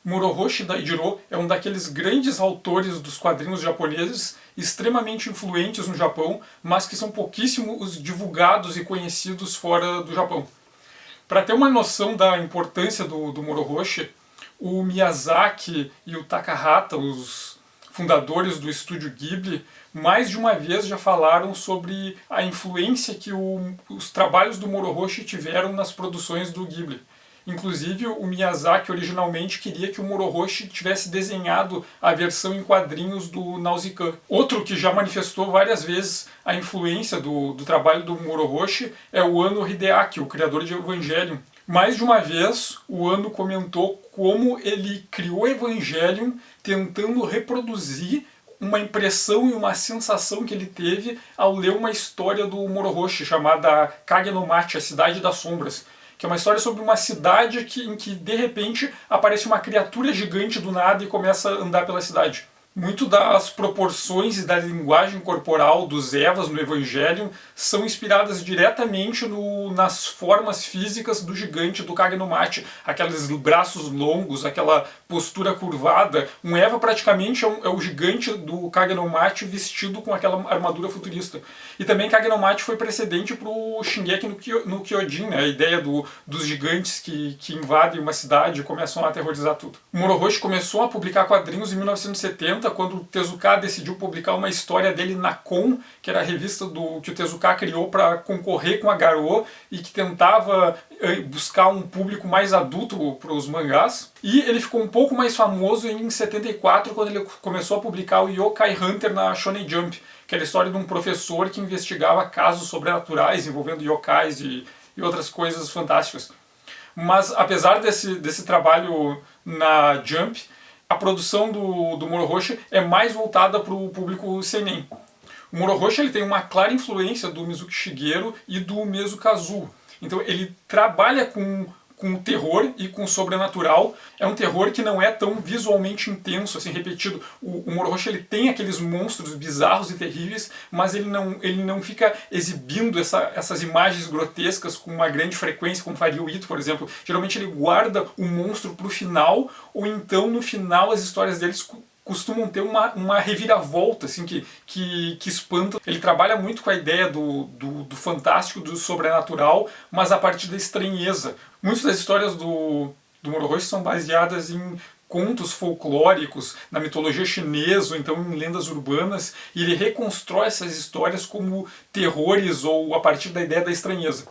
Morohoshi Daijiro é um daqueles grandes autores dos quadrinhos japoneses, extremamente influentes no Japão, mas que são pouquíssimos divulgados e conhecidos fora do Japão. Para ter uma noção da importância do Morohoshi, o Miyazaki e o Takahata, os fundadores do estúdio Ghibli, mais de uma vez já falaram sobre a influência que os trabalhos do Morohoshi tiveram nas produções do Ghibli. Inclusive, o Miyazaki originalmente queria que o Morohoshi tivesse desenhado a versão em quadrinhos do Nausicaa. Outro que já manifestou várias vezes a influência do trabalho do Morohoshi é o Ano Hideaki, o criador de Evangelion. Mais de uma vez, o Ano comentou como ele criou Evangelion tentando reproduzir uma impressão e uma sensação que ele teve ao ler uma história do Morohoshi chamada Kage no Machi, a Cidade das Sombras, que é uma história sobre uma cidade em que de repente aparece uma criatura gigante do nada e começa a andar pela cidade. Muito das proporções e da linguagem corporal dos Evas no Evangelion são inspiradas diretamente nas formas físicas do gigante do Kage no Machi, aqueles braços longos, aquela postura curvada. Um Eva praticamente é o gigante do Kage no Machi vestido com aquela armadura futurista. E também Kage no Machi foi precedente para o Shingeki no Kyojin, né? A ideia dos gigantes que invadem uma cidade e começam a aterrorizar tudo. O Morohoshi começou a publicar quadrinhos em 1970, quando o Tezuka decidiu publicar uma história dele na Kon, que era a revista que o Tezuka criou para concorrer com a Garou e que tentava buscar um público mais adulto para os mangás. E ele ficou um pouco mais famoso em 74, quando ele começou a publicar o Yokai Hunter na Shonen Jump, que era a história de um professor que investigava casos sobrenaturais envolvendo yokais e outras coisas fantásticas. Mas apesar desse trabalho na Jump, a produção do Morohoshi é mais voltada para o público seinen. O Morohoshi ele tem uma clara influência do Mizuki Shigeru e do Mezu Kazuo. Então ele trabalha com o terror e com o sobrenatural. É um terror que não é tão visualmente intenso, assim, repetido. O Morohoshi ele tem aqueles monstros bizarros e terríveis, mas ele não fica exibindo essas imagens grotescas com uma grande frequência, como faria o Ito, por exemplo. Geralmente ele guarda o monstro para o final, ou então no final as histórias deles costumam ter uma reviravolta assim, que espanta. Ele trabalha muito com a ideia do fantástico, do sobrenatural, mas a partir da estranheza. Muitas das histórias do Morohoshi são baseadas em contos folclóricos, na mitologia chinesa, ou então em lendas urbanas, e ele reconstrói essas histórias como terrores ou a partir da ideia da estranheza.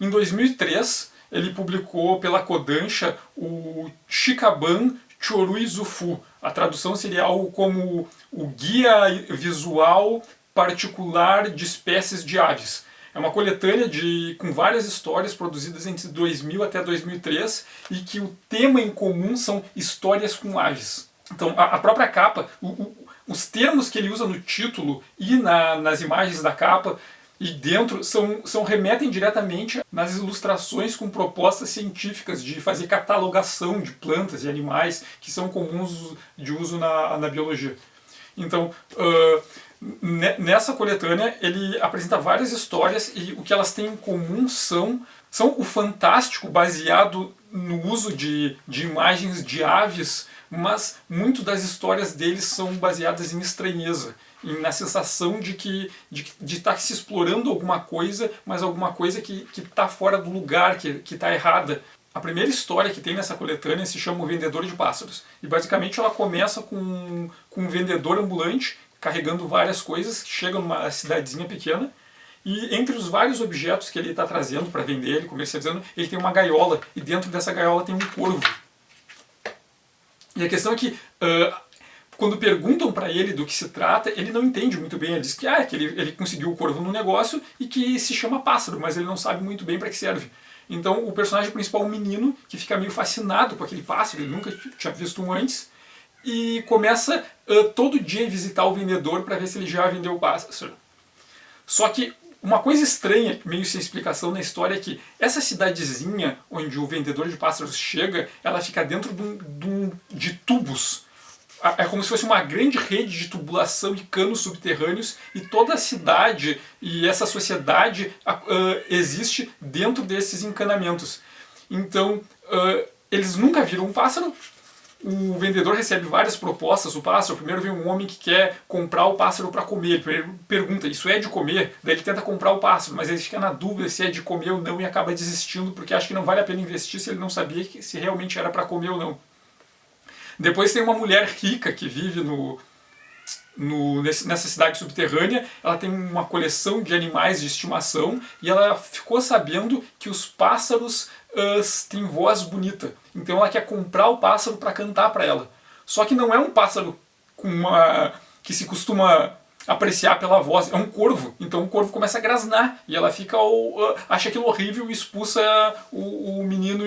Em 2003, ele publicou pela Kodansha o Shikaban Chorui Zufu. A tradução seria algo como o Guia Visual Particular de Espécies de Aves. É uma coletânea com várias histórias produzidas entre 2000 até 2003 e que o tema em comum são histórias com aves. Então a própria capa, os termos que ele usa no título e nas imagens da capa e dentro remetem diretamente nas ilustrações com propostas científicas de fazer catalogação de plantas e animais que são comuns de uso na biologia. Então, nessa coletânea ele apresenta várias histórias e o que elas têm em comum são o fantástico baseado no uso de imagens de aves, mas muito das histórias deles são baseadas em estranheza, na sensação de estar se explorando alguma coisa, mas alguma coisa que está fora do lugar, que está errada. A primeira história que tem nessa coletânea se chama O Vendedor de Pássaros. E basicamente ela começa com um vendedor ambulante carregando várias coisas, que chega numa cidadezinha pequena, e entre os vários objetos que ele está trazendo para vender, ele comercializando, ele tem uma gaiola, e dentro dessa gaiola tem um corvo. E a questão é que quando perguntam para ele do que se trata, ele não entende muito bem. Ele diz que ele conseguiu o corvo no negócio e que se chama pássaro, mas ele não sabe muito bem para que serve. Então o personagem principal é um menino que fica meio fascinado com aquele pássaro, ele nunca tinha visto um antes, e começa todo dia a visitar o vendedor para ver se ele já vendeu o pássaro. Só que uma coisa estranha, meio sem explicação na história, é que essa cidadezinha onde o vendedor de pássaros chega, ela fica dentro de tubos. É como se fosse uma grande rede de tubulação e canos subterrâneos, e toda a cidade e essa sociedade existe dentro desses encanamentos. Então, eles nunca viram um pássaro, o vendedor recebe várias propostas do pássaro. Primeiro vem um homem que quer comprar o pássaro para comer. Ele pergunta, isso é de comer? Daí ele tenta comprar o pássaro, mas ele fica na dúvida se é de comer ou não e acaba desistindo porque acha que não vale a pena investir se ele não sabia se realmente era para comer ou não. Depois tem uma mulher rica que vive nessa cidade subterrânea. Ela tem uma coleção de animais de estimação e ela ficou sabendo que os pássaros têm voz bonita. Então ela quer comprar o pássaro para cantar para ela. Só que não é um pássaro que se costuma apreciar pela voz, é um corvo. Então o corvo começa a grasnar e ela acha aquilo horrível e expulsa o menino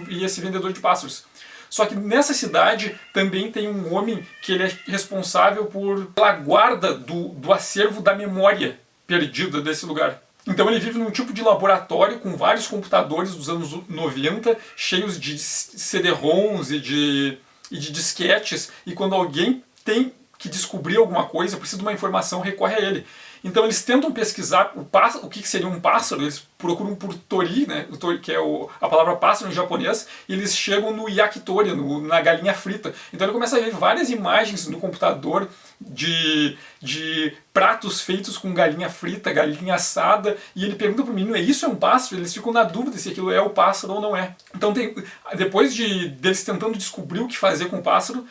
e esse vendedor de pássaros. Só que nessa cidade também tem um homem que ele é responsável pela guarda do acervo da memória perdida desse lugar. Então ele vive num tipo de laboratório com vários computadores dos anos 90, cheios de CD-ROMs e de disquetes, e quando alguém tem que descobrir alguma coisa, precisa de uma informação, recorre a ele. Então eles tentam pesquisar o que seria um pássaro, eles procuram por tori, né, o tori, que é a palavra pássaro em japonês, e eles chegam no yakitori, na galinha frita. Então ele começa a ver várias imagens no computador de pratos feitos com galinha frita, galinha assada, e ele pergunta pro menino, isso é um pássaro? Eles ficam na dúvida se aquilo é o pássaro ou não é. Então depois deles tentando descobrir o que fazer com o pássaro,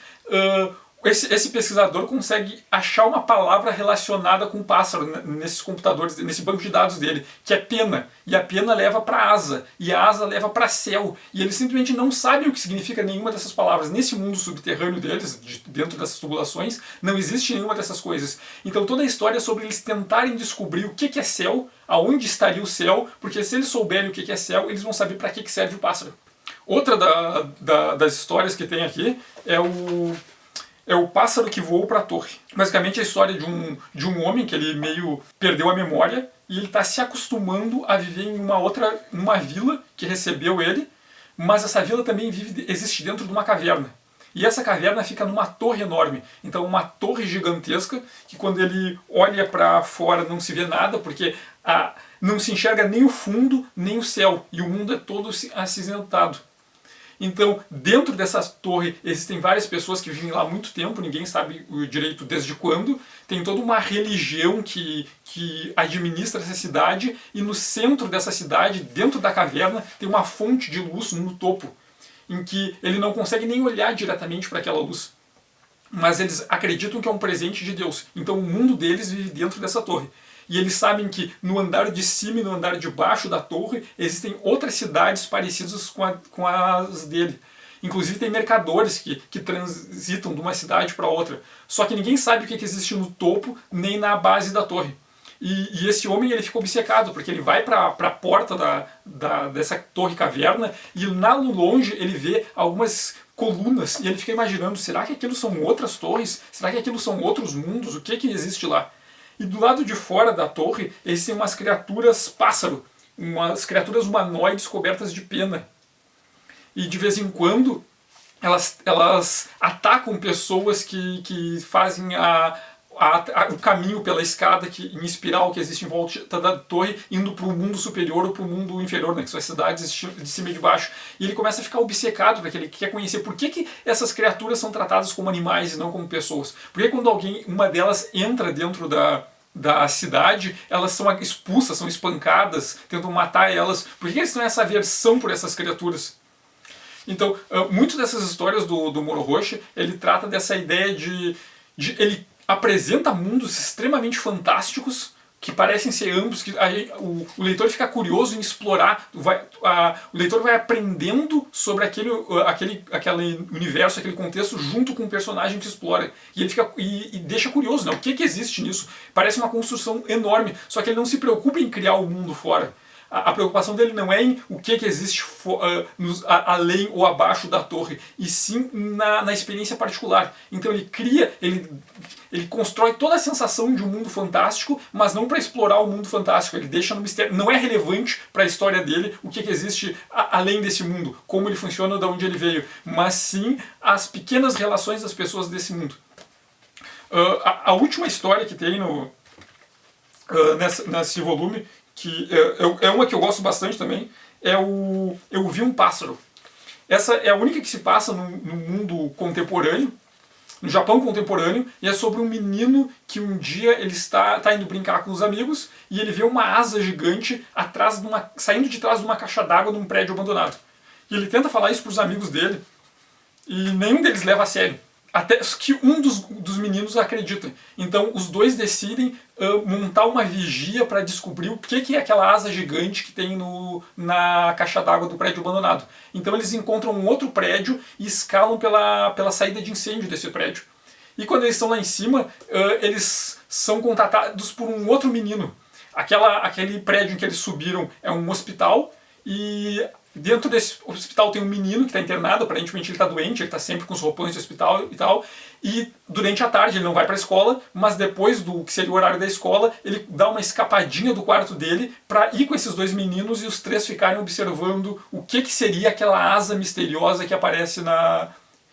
esse pesquisador consegue achar uma palavra relacionada com o pássaro nesses computadores, nesse banco de dados dele, que é pena. E a pena leva para asa, e a asa leva para céu. E eles simplesmente não sabem o que significa nenhuma dessas palavras. Nesse mundo subterrâneo deles, dentro dessas tubulações, não existe nenhuma dessas coisas. Então toda a história é sobre eles tentarem descobrir o que é céu, aonde estaria o céu, porque se eles souberem o que é céu, eles vão saber para que serve o pássaro. Outra das histórias que tem aqui é o pássaro que voou para a torre. Basicamente é a história de um homem que ele meio perdeu a memória e ele está se acostumando a viver em numa vila que recebeu ele, mas essa vila também existe dentro de uma caverna. E essa caverna fica numa torre enorme. Então uma torre gigantesca que quando ele olha para fora não se vê nada, porque não se enxerga nem o fundo nem o céu. E o mundo é todo acinzentado. Então, dentro dessa torre existem várias pessoas que vivem lá há muito tempo, ninguém sabe o direito desde quando. Tem toda uma religião que administra essa cidade, e no centro dessa cidade, dentro da caverna, tem uma fonte de luz no topo, em que ele não consegue nem olhar diretamente para aquela luz. Mas eles acreditam que é um presente de Deus. Então o mundo deles vive dentro dessa torre. E eles sabem que no andar de cima e no andar de baixo da torre existem outras cidades parecidas com as dele. Inclusive tem mercadores que transitam de uma cidade para outra. Só que ninguém sabe o que existe no topo nem na base da torre. E esse homem ele fica obcecado, porque ele vai para a porta dessa torre caverna e lá no longe ele vê algumas colunas e ele fica imaginando, será que aquilo são outras torres? Será que aquilo são outros mundos? O que existe lá? E do lado de fora da torre existem umas criaturas pássaro, umas criaturas humanoides cobertas de pena. E de vez em quando elas atacam pessoas que fazem o caminho pela escada em espiral que existe em volta da torre, indo para o mundo superior ou para o mundo inferior, né, que são as cidades de cima e de baixo. E ele começa a ficar obcecado, porque ele quer conhecer por que essas criaturas são tratadas como animais e não como pessoas. Porque quando uma delas entra dentro da cidade, elas são expulsas, são espancadas, tentam matar elas. Por que eles têm essa aversão por essas criaturas? Então, muitas dessas histórias do Moro Rocha, ele trata dessa ideia ele apresenta mundos extremamente fantásticos, que parecem ser amplos, que o leitor fica curioso em explorar, o leitor vai aprendendo sobre aquele universo, aquele contexto, junto com o personagem que explora. E ele fica e deixa curioso, né? O que existe nisso? Parece uma construção enorme, só que ele não se preocupa em criar o mundo fora. A preocupação dele não é em o que existe além ou abaixo da torre, e sim na experiência particular. Então ele cria, ele constrói toda a sensação de um mundo fantástico, mas não para explorar o mundo fantástico. Ele deixa no mistério. Não é relevante para a história dele o que existe além desse mundo, como ele funciona, de onde ele veio, mas sim as pequenas relações das pessoas desse mundo. A última história que tem nesse volume, que é uma que eu gosto bastante também, Eu Vi um Pássaro. Essa é a única que se passa no mundo contemporâneo, no Japão contemporâneo, e é sobre um menino que um dia ele está indo brincar com os amigos e ele vê uma asa gigante saindo de trás de uma caixa d'água num prédio abandonado. E ele tenta falar isso para os amigos dele e nenhum deles leva a sério. Até que um dos meninos acredita. Então os dois decidem montar uma vigia para descobrir o que é aquela asa gigante que tem na caixa d'água do prédio abandonado. Então eles encontram um outro prédio e escalam pela saída de incêndio desse prédio. E quando eles estão lá em cima, eles são contatados por um outro menino. Aquele prédio em que eles subiram é um hospital e dentro desse hospital tem um menino que está internado, aparentemente ele está doente, ele está sempre com os roupões de hospital e tal. E durante a tarde ele não vai para a escola, mas depois do que seria o horário da escola, ele dá uma escapadinha do quarto dele para ir com esses dois meninos e os três ficarem observando o que seria aquela asa misteriosa que aparece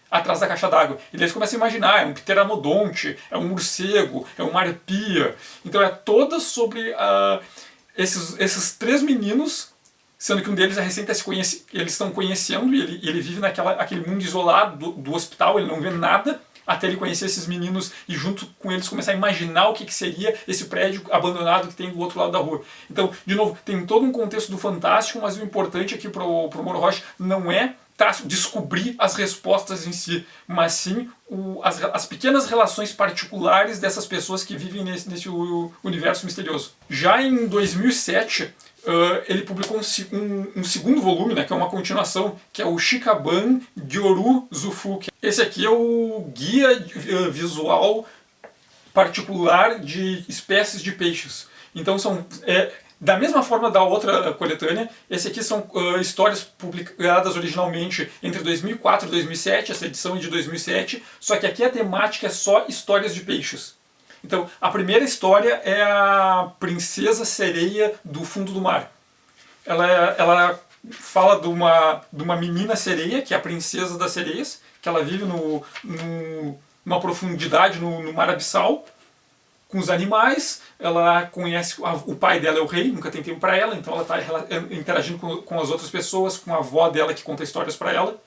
atrás da caixa d'água. E eles começam a imaginar, é um pteranodonte, é um morcego, é uma arpia. Então é toda sobre esses três meninos, sendo que um deles eles estão conhecendo e ele vive aquele mundo isolado do hospital, ele não vê nada, até ele conhecer esses meninos e junto com eles começar a imaginar o que seria esse prédio abandonado que tem do outro lado da rua. Então, de novo, tem todo um contexto do fantástico, mas o importante aqui pro Morohashi não é descobrir as respostas em si, mas sim as pequenas relações particulares dessas pessoas que vivem nesse universo misterioso. Já em 2007, ele publicou um segundo volume, né, que é uma continuação, que é o Shikaban Gyoru Zufuki. Esse aqui é o guia visual particular de espécies de peixes. Então da mesma forma da outra coletânea, esse aqui são histórias publicadas originalmente entre 2004 e 2007, essa edição é de 2007, só que aqui a temática é só histórias de peixes. Então, a primeira história é a princesa sereia do fundo do mar. Ela fala de uma menina sereia, que é a princesa das sereias, que ela vive numa profundidade no mar abissal, com os animais. Ela conhece, o pai dela é o rei, nunca tem tempo para ela, então ela está interagindo com as outras pessoas, com a avó dela que conta histórias para ela.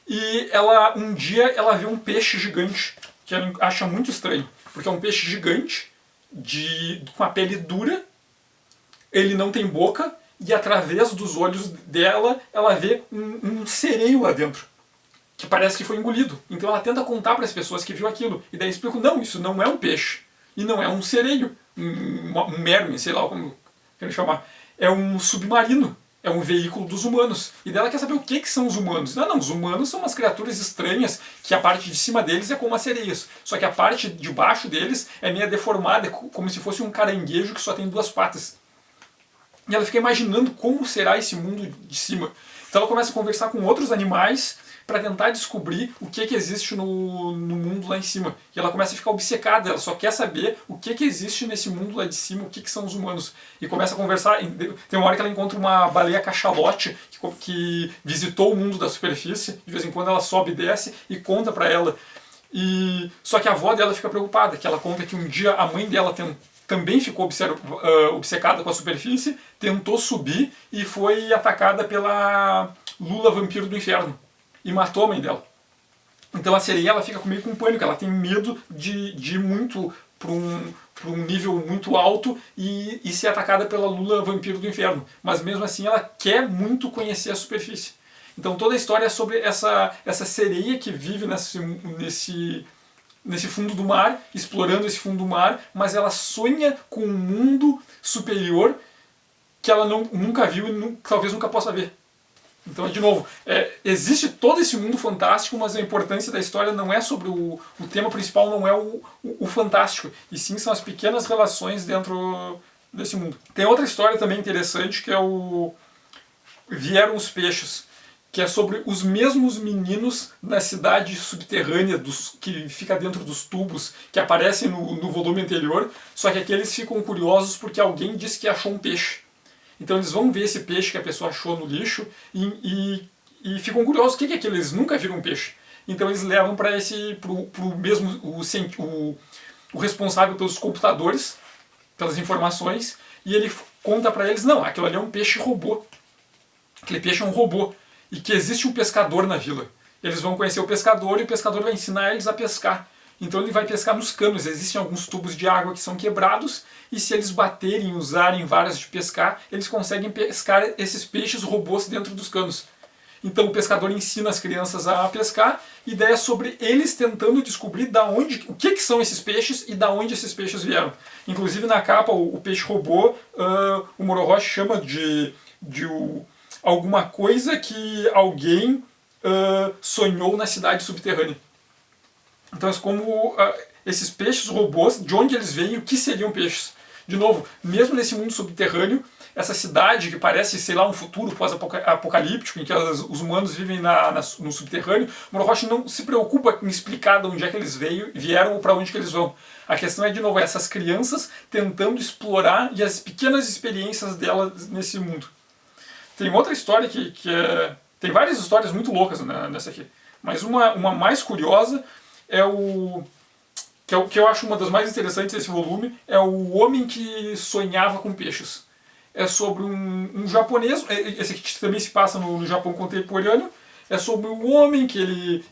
E um dia ela vê um peixe gigante, que ela acha muito estranho, porque é um peixe gigante, com a pele dura, ele não tem boca, e através dos olhos dela, ela vê um sereio lá dentro, que parece que foi engolido. Então ela tenta contar para as pessoas que viu aquilo, e daí explicam, não, isso não é um peixe, e não é um sereio, um merme, sei lá como quero chamar, é um submarino. É um veículo dos humanos. E dela quer saber o que são os humanos. Não, os humanos são umas criaturas estranhas que a parte de cima deles é como as sereias. Só que a parte de baixo deles é meio deformada, como se fosse um caranguejo que só tem duas patas. E ela fica imaginando como será esse mundo de cima. Então ela começa a conversar com outros animais para tentar descobrir o que existe no mundo lá em cima. E ela começa a ficar obcecada, ela só quer saber o que existe nesse mundo lá de cima, o que são os humanos. E começa a conversar, tem uma hora que ela encontra uma baleia cachalote que visitou o mundo da superfície, de vez em quando ela sobe e desce e conta para ela. Só que a avó dela fica preocupada, que ela conta que um dia a mãe dela também ficou obcecada com a superfície, tentou subir e foi atacada pela Lula vampiro do inferno. E matou a mãe dela. Então a sereia ela fica meio com pânico, ela tem medo de ir muito para um nível muito alto e ser atacada pela Lula vampiro do inferno. Mas mesmo assim ela quer muito conhecer a superfície. Então toda a história é sobre essa sereia que vive nesse fundo do mar, explorando esse fundo do mar, mas ela sonha com um mundo superior que ela nunca viu e talvez nunca possa ver. Então, de novo, existe todo esse mundo fantástico, mas a importância da história não é sobre o tema principal, não é o fantástico, e sim são as pequenas relações dentro desse mundo. Tem outra história também interessante, que é o Vieram os Peixes, que é sobre os mesmos meninos na cidade subterrânea que fica dentro dos tubos, que aparecem no volume anterior, só que aqui eles ficam curiosos porque alguém disse que achou um peixe. Então eles vão ver esse peixe que a pessoa achou no lixo e ficam curiosos o que é aquilo, eles nunca viram um peixe. Então eles levam para o responsável pelos computadores, pelas informações, e ele conta para eles, não, aquilo ali é um peixe robô. Aquele peixe é um robô. e que existe um pescador na vila. Eles vão conhecer o pescador e o pescador vai ensinar eles a pescar. Então ele vai pescar nos canos. Existem alguns tubos de água que são quebrados e se eles baterem e usarem varas de pescar, eles conseguem pescar esses peixes robôs dentro dos canos. Então o pescador ensina as crianças a pescar, e daí é sobre eles tentando descobrir o que são esses peixes e da onde esses peixes vieram. Inclusive na capa, o peixe robô, o Morohoshi chama de alguma coisa que alguém sonhou na cidade subterrânea. Então é como esses peixes robôs, de onde eles vêm e o que seriam peixes. De novo, mesmo nesse mundo subterrâneo, essa cidade que parece, sei lá, um futuro pós-apocalíptico, em que os humanos vivem no subterrâneo, Morohoshi não se preocupa em explicar de onde é que eles vieram ou para onde que eles vão. A questão é, de novo, essas crianças tentando explorar e as pequenas experiências delas nesse mundo. Tem outra história tem várias histórias muito loucas nessa aqui, mas uma mais curiosa é que eu acho uma das mais interessantes desse volume, é o homem que sonhava com peixes. É sobre um japonês, esse aqui também se passa no Japão contemporâneo, é sobre um homem que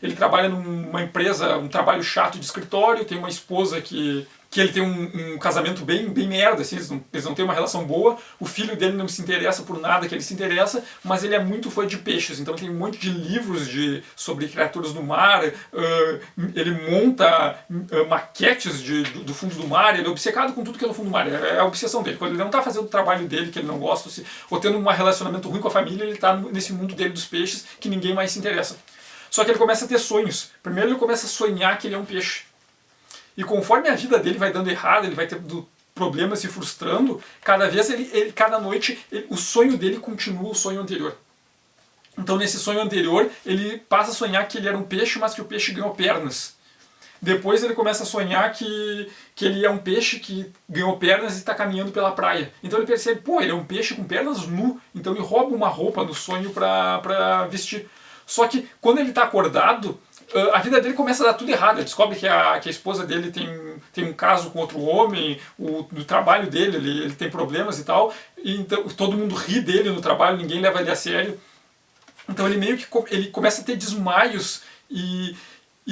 ele trabalha numa empresa, um trabalho chato de escritório, tem uma esposa que ele tem um casamento bem merda, assim, eles não têm uma relação boa, o filho dele não se interessa por nada que ele se interessa, mas ele é muito fã de peixes, então tem um monte de livros sobre criaturas do mar, ele monta maquetes do fundo do mar, ele é obcecado com tudo que é no fundo do mar, é a obsessão dele. Quando ele não está fazendo o trabalho dele, que ele não gosta, ou tendo um relacionamento ruim com a família, ele está nesse mundo dele dos peixes, que ninguém mais se interessa. Só que ele começa a ter sonhos. Primeiro ele começa a sonhar que ele é um peixe. E conforme a vida dele vai dando errado, ele vai tendo problemas, se frustrando, cada vez, cada noite, o sonho dele continua o sonho anterior. Então nesse sonho anterior, ele passa a sonhar que ele era um peixe, mas que o peixe ganhou pernas. Depois ele começa a sonhar que ele é um peixe que ganhou pernas e está caminhando pela praia. Então ele percebe, ele é um peixe com pernas nu, então ele rouba uma roupa no sonho para vestir. Só que quando ele está acordado, a vida dele começa a dar tudo errado. Ele descobre que a esposa dele tem um caso com outro homem, no trabalho dele ele tem problemas e tal, e então todo mundo ri dele no trabalho, ninguém leva ele a sério. Então ele meio que ele começa a ter desmaios e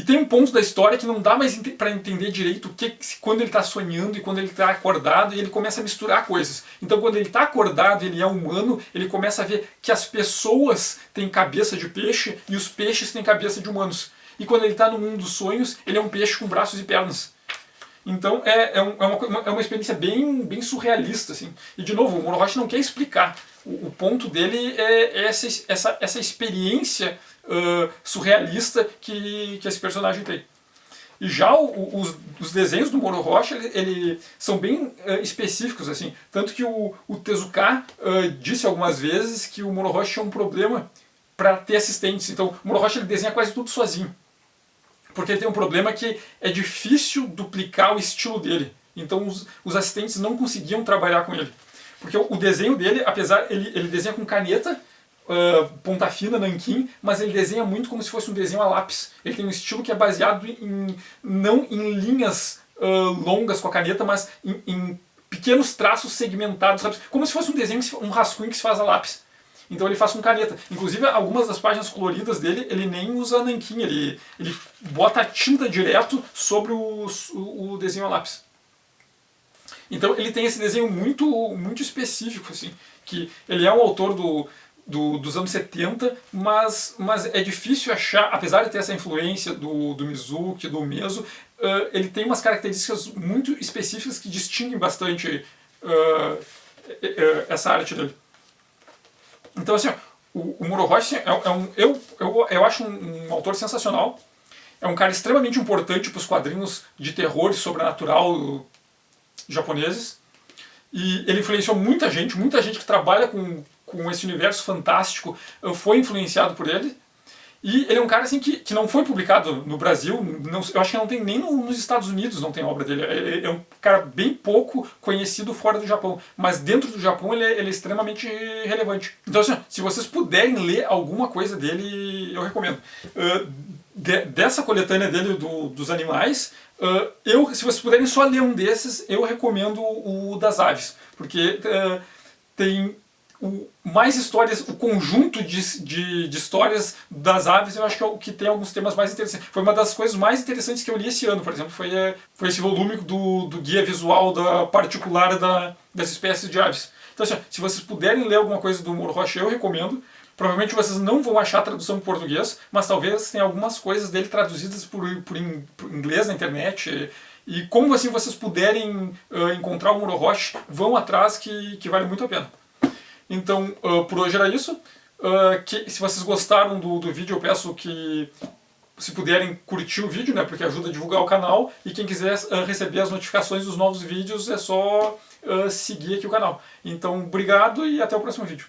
tem um ponto da história que não dá mais para entender direito quando ele está sonhando e quando ele está acordado, e ele começa a misturar coisas. Então quando ele está acordado, ele é humano, ele começa a ver que as pessoas têm cabeça de peixe e os peixes têm cabeça de humanos. E quando ele está no mundo dos sonhos, ele é um peixe com braços e pernas. Então é uma experiência bem surrealista, assim. E de novo, o Morohoshi não quer explicar. O ponto dele é essa experiência surrealista que esse personagem tem. E já os desenhos do Morohoshi ele são bem específicos, assim. Tanto que o Tezuka disse algumas vezes que o Morohoshi tinha um problema para ter assistentes. Então o Morohoshi ele desenha quase tudo sozinho. Porque ele tem um problema que é difícil duplicar o estilo dele. Então os assistentes não conseguiam trabalhar com ele. Porque o desenho dele, apesar ele desenha com caneta, ponta fina, nanquim, mas ele desenha muito como se fosse um desenho a lápis. Ele tem um estilo que é baseado não em linhas longas com a caneta, mas em pequenos traços segmentados, sabe? Como se fosse um desenho, um rascunho que se faz a lápis. Então ele faz com caneta. Inclusive, algumas das páginas coloridas dele, ele nem usa nanquim, ele bota a tinta direto sobre o desenho a lápis. Então ele tem esse desenho muito específico, assim, que ele é um autor dos anos 70, mas é difícil achar, apesar de ter essa influência do Mizuki, do Umezo, ele tem umas características muito específicas que distinguem bastante essa arte dele. Então, assim, o Morohoshi eu acho um autor sensacional. É um cara extremamente importante para os quadrinhos de terror e sobrenatural japoneses. E ele influenciou muita gente que trabalha com esse universo fantástico foi influenciado por ele. E ele é um cara assim que não foi publicado no Brasil, eu acho que não tem nem nos Estados Unidos, não tem obra dele. É um cara bem pouco conhecido fora do Japão, mas dentro do Japão ele é extremamente relevante. Então assim, se vocês puderem ler alguma coisa dele, eu recomendo. Dessa coletânea dele dos animais, se vocês puderem só ler um desses, eu recomendo o das aves, porque tem mais histórias, o conjunto de histórias das aves, eu acho que é o que tem alguns temas mais interessantes. Foi uma das coisas mais interessantes que eu li esse ano, por exemplo, foi esse volume do guia visual particular das espécies de aves. Então, assim, se vocês puderem ler alguma coisa do Mauro Rocha, eu recomendo. Provavelmente vocês não vão achar a tradução em português, mas talvez tenha algumas coisas dele traduzidas por inglês na internet. E como assim vocês puderem encontrar o Mauro Rocha, vão atrás que vale muito a pena. Então, por hoje era isso. Se vocês gostaram do vídeo, eu peço que, se puderem, curtir o vídeo, né, porque ajuda a divulgar o canal. E quem quiser receber as notificações dos novos vídeos, é só seguir aqui o canal. Então, obrigado e até o próximo vídeo.